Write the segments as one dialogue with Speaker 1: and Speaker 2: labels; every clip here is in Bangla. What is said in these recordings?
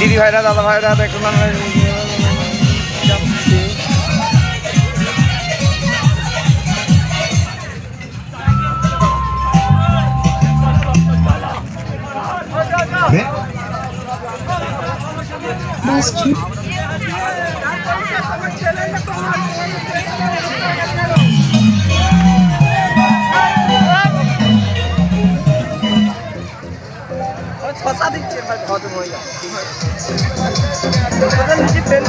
Speaker 1: দিদি ভাইরা দাদা ভাইরা দেখুন আমরা যাচ্ছি। ছসা দিচ্ছে হজম হয়ে যায় নিচে ফেল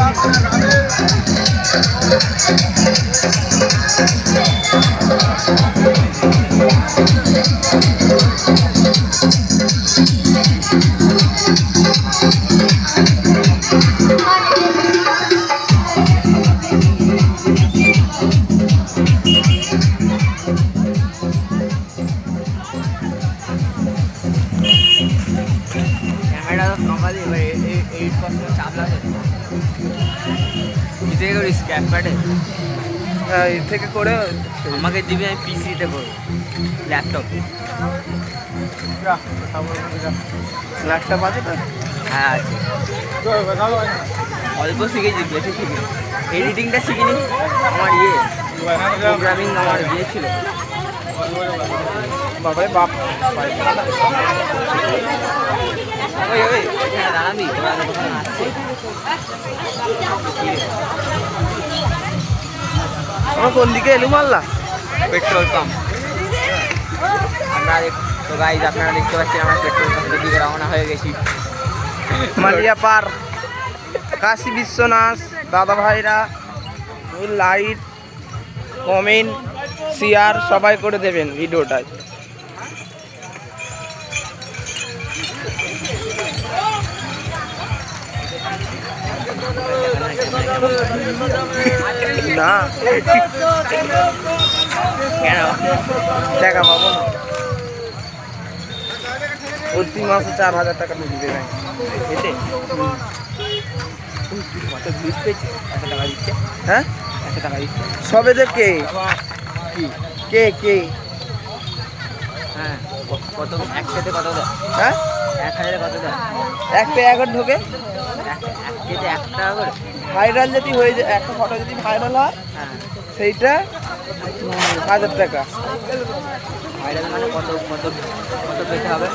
Speaker 1: এর থেকে করে
Speaker 2: আমাকে দিবি, আমি পিসিতে করবো, ল্যাপটপ।
Speaker 1: ল্যাপটপ আছে তো?
Speaker 2: হ্যাঁ আছে, অল্প শিখেছি, বেশি শিখি। এডিটিংটা শিখিনি, আমার প্রোগ্রামিং আমার ছিল।
Speaker 1: বাবারে বাপ
Speaker 2: দাঁড়াবি
Speaker 1: আমার কোন দিকে এলু মাল্লা
Speaker 2: পেট্রোল পাম্প। তো গাইজ আপনারা দেখতে পাচ্ছেন আমরা পেট্রোল পাম্পের দিকে রওনা হয়ে গেছি।
Speaker 1: মালিয়া পার কাশী বিশ্বনাথ দাদা ভাইরা লাইক কমেন্ট শেয়ার সবাই করে দেবেন ভিডিওটায়। না
Speaker 2: কেন
Speaker 1: টাকা পাবো না, প্রতি মাসে 4000 টাকা দিতে নাই
Speaker 2: এতে কত ভিউজ পেয়েছে? 100 টাকা দিচ্ছে।
Speaker 1: হ্যাঁ
Speaker 2: 100 টাকা দিচ্ছে
Speaker 1: সবে যে কে
Speaker 2: কি?
Speaker 1: কে কে
Speaker 2: হ্যাঁ কত একসাথে কত দেয়?
Speaker 1: হ্যাঁ
Speaker 2: 1000 কত দেয়?
Speaker 1: এক পে একর ঢোকে
Speaker 2: যেতে 1 টাকা করে।
Speaker 1: ভাইরাল যদি হয়ে যায়, একটা ফটো যদি ভাইরাল হয়
Speaker 2: হ্যাঁ
Speaker 1: সেইটা 1000 টাকা।
Speaker 2: ভাইরাল মানে কত কত কত পেতে হবে?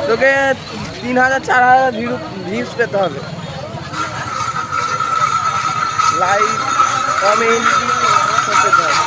Speaker 1: তোকে 3000 4000 ভিউজ পেতে হবে, লাইক কমেন্ট করতে হবে।